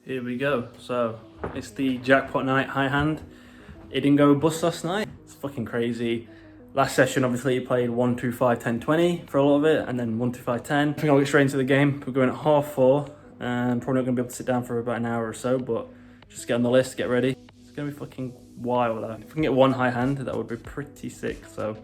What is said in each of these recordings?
Here we go. So it's the jackpot night, high hand. It didn't go bust last night. It's fucking crazy. Last session, obviously, you played 1, 2, 5, 10, 20 for a lot of it, and then 1, 2, 5, 10. I think I'll get straight into the game. We're going at 4:30, and probably not going to be able to sit down for about an hour or so, but just get on the list, get ready. It's going to be fucking wild. If we can get one high hand, that would be pretty sick, so.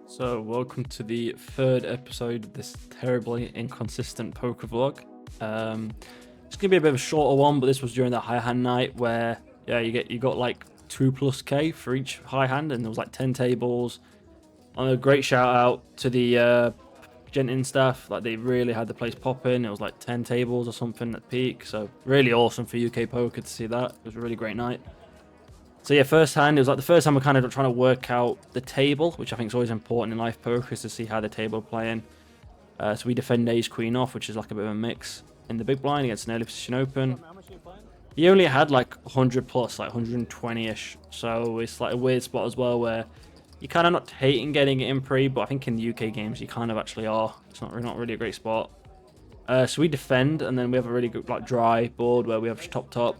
So, welcome to the third episode of this terribly inconsistent poker vlog. It's gonna be a bit of a shorter one, but this was during that high hand night where, yeah, you got like 2+K for each high hand, and there was like 10 tables. A great shout out to the Genting staff, like they really had the place popping. It was like 10 tables or something at peak, so really awesome for UK poker to see that. It was a really great night. So yeah, first hand, it was like the first time we're kind of trying to work out the table, which I think is always important in live poker, is to see how the table are playing. So we defend ace queen off, which is like a bit of a mix in the big blind against an early position open. He only had like 100 plus, like 120-ish. So it's like a weird spot as well where you're kind of not hating getting it in pre, but I think in the UK games you kind of actually are. It's not really a great spot. So we defend, and then we have a really good like dry board where we have top.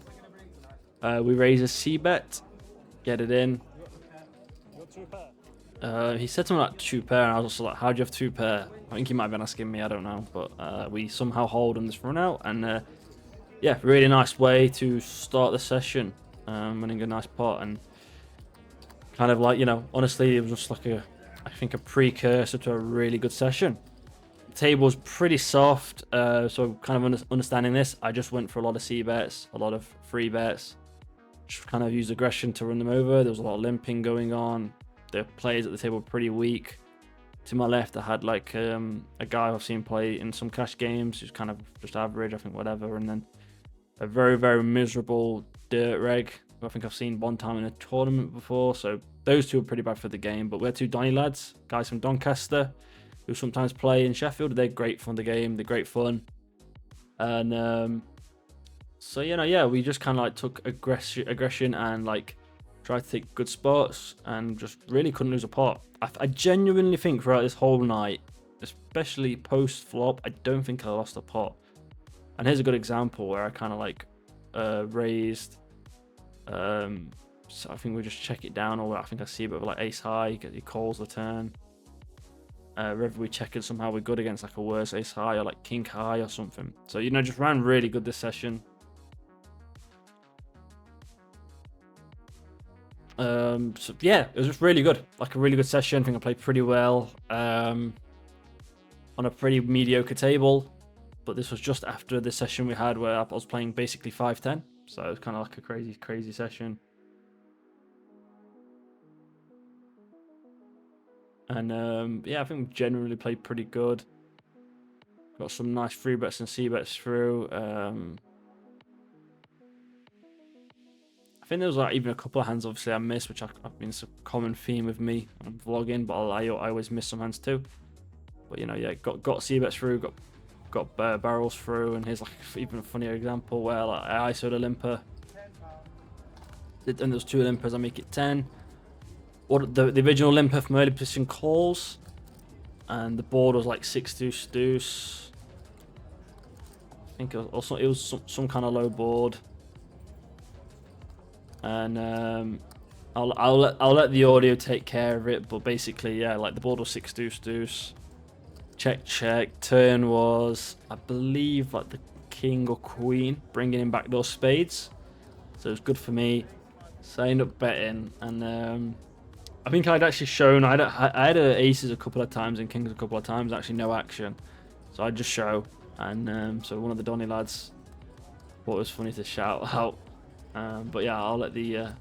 We raise a c-bet. Get it in. He said something like 2 pair, and I was also like, how do you have 2 pair? I think he might have been asking me, I don't know. But we somehow hold on this run out, and yeah, really nice way to start the session. Winning a nice pot, and kind of like, you know, honestly, it was just like I think a precursor to a really good session. The table was pretty soft, so kind of understanding this, I just went for a lot of c-bets, a lot of free bets. Kind of use aggression to run them over. There was a lot of limping going on. The players at the table were pretty weak. To my left, I had like a guy I've seen play in some cash games who's kind of just average, I think, whatever. And then a very, very miserable dirt reg, who I think I've seen one time in a tournament before. So those two are pretty bad for the game. But we're 2 Donny lads, guys from Doncaster, who sometimes play in Sheffield. They're great for the game. They're great fun. And so, you know, yeah, we just kind of like took aggression and like tried to take good spots and just really couldn't lose a pot. I genuinely think throughout this whole night, especially post flop, I don't think I lost a pot. And here's a good example where I kind of like raised. So I think we just check it down, or I think I see a bit of like ace high. He calls the turn. Whether we check it somehow, we're good against like a worse ace high or like king high or something. So, you know, just ran really good this session. So yeah, it was just really good, like a really good session. I think I played pretty well on a pretty mediocre table, but this was just after the session we had where I was playing basically 5-10, so it was kind of like a crazy session. And yeah, I think we generally played pretty good. Got some nice free bets and c bets through. I think there was like even a couple of hands obviously I missed, which I've been a common theme with me on vlogging, but I always miss some hands too. But you know, yeah, got c-bets through, got barrels through, and here's like even a funnier example where like I ISO'd a limper, and there's 2 limpers, I make it 10. What the original limper from early position calls, and the board was like 6 deuce. I think it was some kind of low board. And I'll let the audio take care of it, but basically, yeah, like the board was 6 deuce, check. Turn was, I believe, like the king or queen, bringing in backdoor spades, so it was good for me. So I ended up betting, and I think I'd actually shown I had aces a couple of times and kings a couple of times, actually no action, so I'd just show, and so one of the Donny lads thought it was funny to shout out. But yeah, I'll let the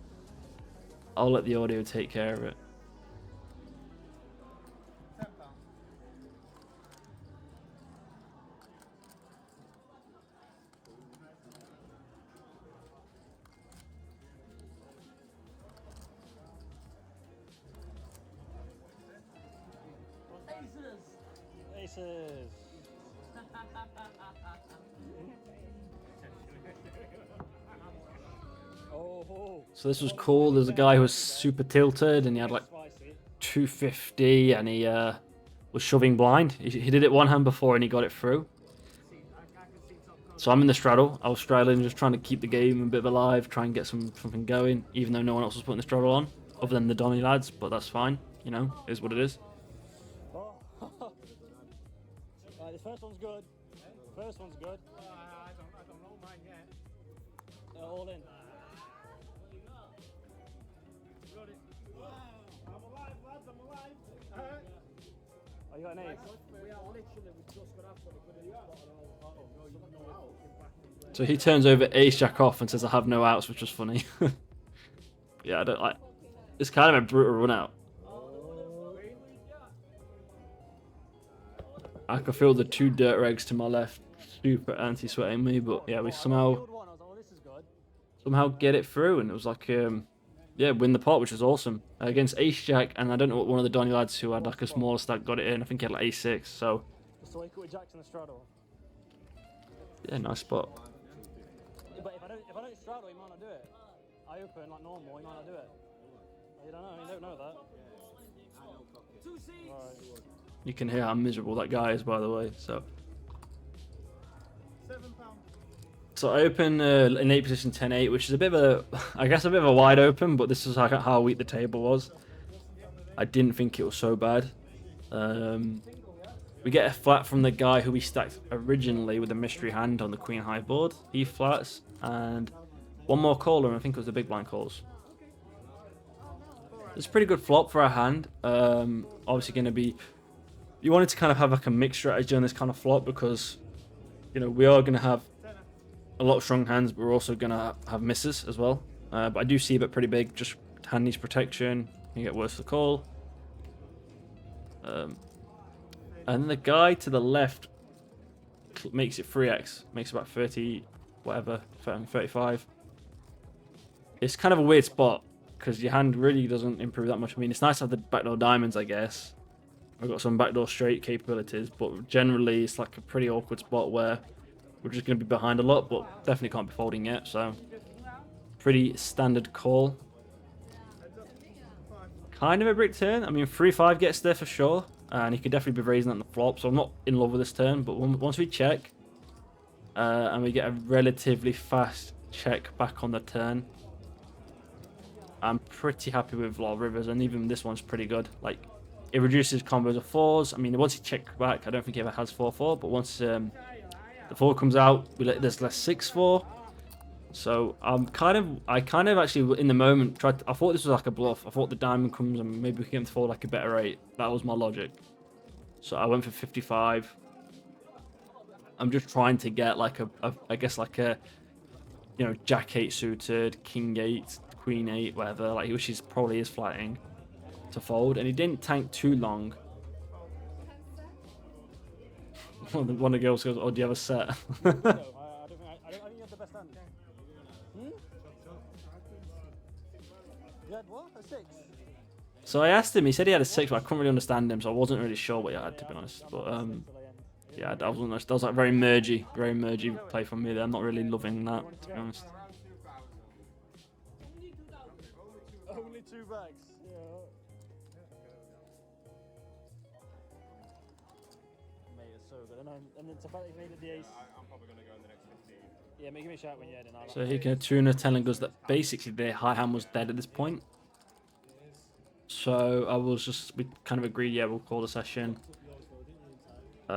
audio take care of it. Aces. So this was cool. There's a guy who was super tilted, and he had like 250, and he was shoving blind. He did it one hand before, and he got it through. So I'm in the straddle. I was straddling, just trying to keep the game a bit alive, try and get something going, even though no one else was putting the straddle on, other than the Donny lads. But that's fine, you know, is what it is. Oh. Right, this first one's good. First one's good. I don't know mine yet. All in. I'm alive, lads, I'm alive. Oh, you got an ace? We are literally, we just got after the So he turns over ace jack off and says I have no outs, which was funny. Yeah, I don't like. It's kind of a brutal run out. I could feel the 2 dirt eggs to my left super anti-sweating me, but yeah, we somehow get it through, and it was like yeah, win the pot, which is awesome against ace jack, and I don't know what one of the Donny lads who had like a smaller stack got it in. I think he had like ace 6, so So he cut with jacks in the straddle. yeah, nice spot. But if I don't straddle, he might not do it. I open like normal, he might not do it. You don't know. You don't know that. Right. You can hear how miserable that guy is, by the way. So I open in 8 position 10-8, which is a bit of a, I guess a bit of a wide open, but this is like how weak the table was. I didn't think it was so bad. We get a flat from the guy who we stacked originally with a mystery hand on the queen high board. He flats, and one more caller, and I think it was the big blind calls. It's a pretty good flop for our hand. Obviously going to be, you wanted to kind of have like a mixed strategy on this kind of flop, because you know we are going to have a lot of strong hands, but we're also going to have misses as well. But I do see a bit pretty big. Just hand needs protection. You get worse for the call. And the guy to the left makes it 3x. Makes about 30, whatever, 35. It's kind of a weird spot, because your hand really doesn't improve that much. I mean, it's nice to have the backdoor diamonds, I guess. I've got some backdoor straight capabilities, but generally it's like a pretty awkward spot where we're just going to be behind a lot, but definitely can't be folding yet. So pretty standard call. Kind of a brick turn. I mean, 3-5 gets there for sure, and he could definitely be raising that on the flop. So I'm not in love with this turn, but once we check and we get a relatively fast check back on the turn, I'm pretty happy with a lot of rivers, and even this one's pretty good. Like, it reduces combos of 4s. I mean, once he checks back, I don't think he ever has 4-4, but once the 4 comes out, there's less 6-4. So I kind of actually in the moment I thought this was like a bluff. I thought the diamond comes and maybe we can get him to fold like a better 8. That was my logic. So I went for 55. I'm just trying to get like I guess like a, you know, Jack 8 suited, King 8, Queen 8, whatever, like, which is probably is flatting to fold, and he didn't tank too long. One of the girls goes, "Oh, do you have a set?" No, I don't think you have the best hand. You had what? A 6? So I asked him. He said he had a 6, but I couldn't really understand him, so I wasn't really sure what he had, to be honest. But yeah, that was like very mergy play from me there. I'm not really loving that, to be honest. Only 2 bags. Yeah. Mate, it's so good. And it's about that he made it the ace. I'm probably going to go in the next 15. Yeah, give me a shout when you're in. So he can tuna telling us that basically the high hand was dead at this point. So we kind of agreed, yeah, we'll call the session. 2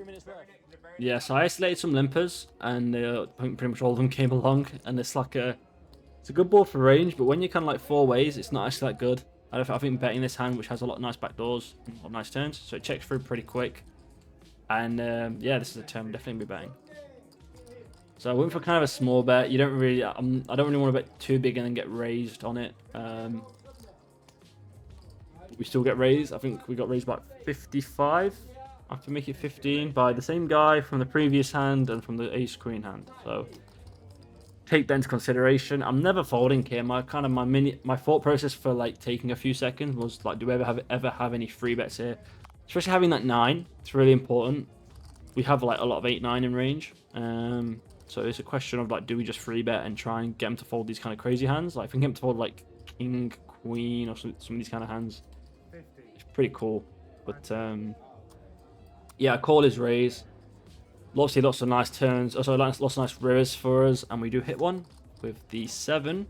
minutes left. Yeah, so I isolated some limpers, and I think pretty much all of them came along, and it's like it's a good board for range, but when you're kind of like 4 ways, it's not actually that good. I think betting this hand, which has a lot of nice backdoors, a lot of nice turns, so it checks through pretty quick. And yeah, this is a turn I'm definitely be betting. So I went for kind of a small bet. You don't really, I don't really want to bet too big and then get raised on it. We still get raised. I think we got raised by 55. I have to make it 15 by the same guy from the previous hand and from the ace queen hand. So take that into consideration. I'm never folding here. My thought process for like taking a few seconds was like, do we ever have any free bets here? Especially having that 9, it's really important. We have like a lot of 8-9 in range. So it's a question of like, do we just free bet and try and get him to fold these kind of crazy hands? Like if we can get him to fold like king, queen, or some of these kind of hands, it's pretty cool. But yeah, I call his raise. Obviously, lots of nice turns. Also, lots of nice rivers for us, and we do hit one with the 7.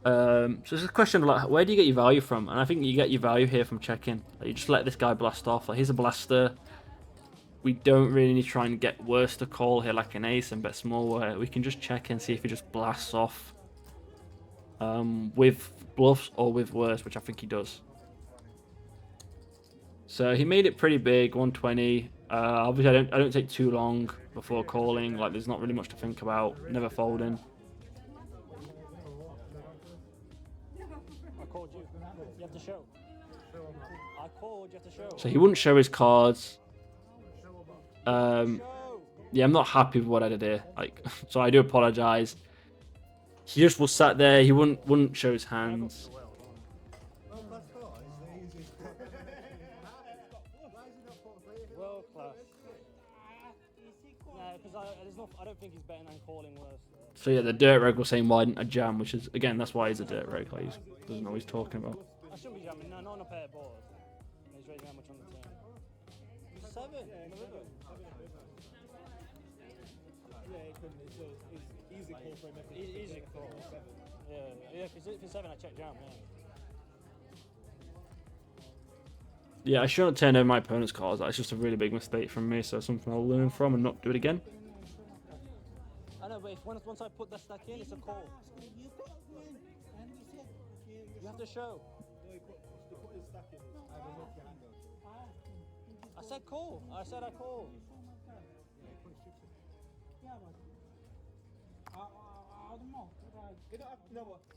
So it's a question of like, where do you get your value from? And I think you get your value here from checking. Like, you just let this guy blast off. Like, here's a blaster. We don't really need to try and get worse to call here like an ace and bet small, where we can just check and see if he just blasts off with bluffs or with worse, which I think he does. So he made it pretty big, 120. Obviously, I don't take too long before calling. Like, there's not really much to think about. Never folding. I called you. You have to show. I called, you have to show. So he wouldn't show his cards. Show. Yeah, I'm not happy with what I did here. Like, so I do apologize. He just was sat there. He wouldn't show his hands. World class. Nah, because I don't think he's betting and calling worse. So yeah, the dirt reg was saying why didn't I jam, which is, again, that's why he's a dirt reg. Like, he doesn't know what he's talking about. I shouldn't be jamming. No, not on a pair board. He's raising that much on the turn. 7 in the river. Easy call for him. Easy call. Yeah, if it's 7, I check jam, yeah. Yeah, I shouldn't turn over my opponent's cards. That's just a really big mistake from me, so something I'll learn from and not do it again. I know, but if once I put the stack in, it's a call. You have to show. I said call. I said I call.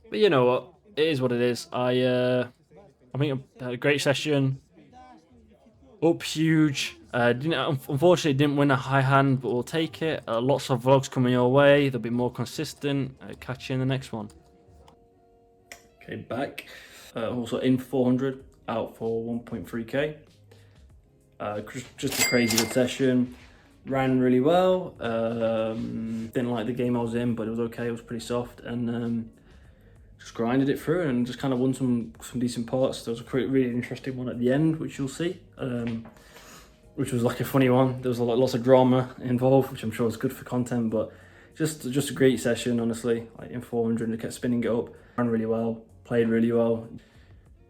But you know what? It is what it is. I think I had a great session. Up huge. Unfortunately, didn't win a high hand, but we'll take it. Lots of vlogs coming your way. They'll be more consistent. Catch you in the next one. Okay, back. Also in 400, out for 1.3k. Just a crazy good session. Ran really well. Didn't like the game I was in, but it was okay. It was pretty soft, and just grinded it through and just kind of won some decent parts. There was a really interesting one at the end, which you'll see, which was like a funny one. There was lots of drama involved, which I'm sure is good for content, but just a great session, honestly. Like in 400, it kept spinning it up. Ran really well, played really well.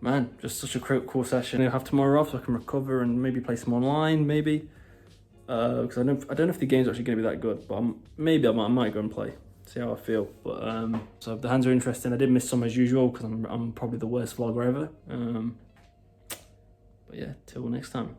Man, just such a cool session. I'll have tomorrow off so I can recover and maybe play some online, maybe. Because I don't know if the game's actually going to be that good, but I might go and play, see how I feel. But so the hands are interesting. I did miss some as usual because I'm probably the worst vlogger ever. But yeah, till next time.